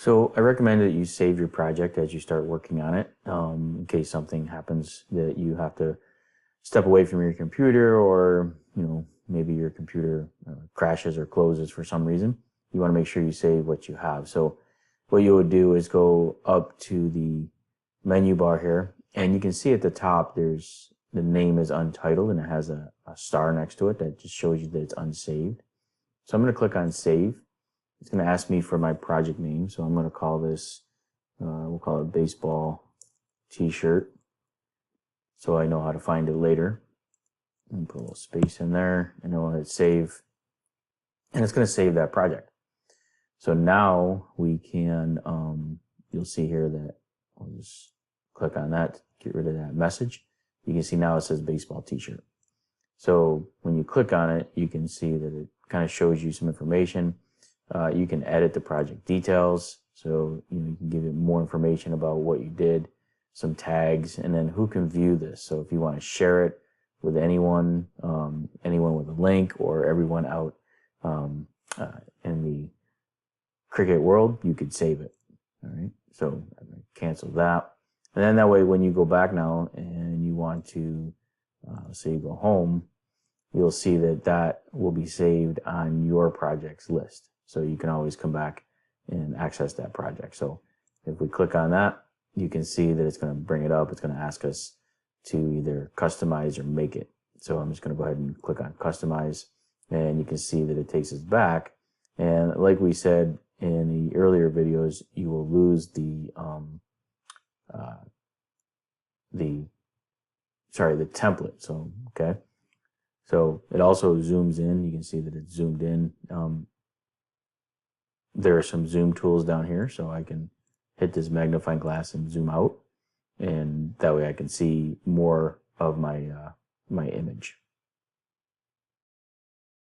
So I recommend that you save your project as you start working on it, in case something happens that you have to step away from your computer, or maybe your computer crashes or closes for some reason. You want to make sure you save what you have. So what you would do is go up to the menu bar here, and you can see at the top there's the name is untitled, and it has a star next to it that just shows you that it's unsaved. So I'm going to click on save. It's going to ask me for my project name, so I'm going to call this, we'll call it baseball t-shirt, so I know how to find it later. And put a little space in there, and then we'll hit save, and it's going to save that project. So now we can, you'll see here that I'll just click on that, get rid of that message. You can see now it says baseball t-shirt. So when you click on it, you can see that it kind of shows you some information. You can edit the project details, so you can give it more information about what you did, some tags, and then who can view this. So if you want to share it with anyone, anyone with a link, or everyone out in the Cricut world, you could save it. All right, so I'm going to cancel that, and then that way when you go back now and you want to, say you go home, you'll see that that will be saved on your projects list. So you can always come back and access that project. So if we click on that, you can see that it's going to bring it up. It's going to ask us to either customize or make it. So I'm just going to go ahead and click on customize, and you can see that it takes us back. And like we said in the earlier videos, you will lose the template. So, okay. So it also zooms in. You can see that it's zoomed in. There are some zoom tools down here, so I can hit this magnifying glass and zoom out, and that way I can see more of my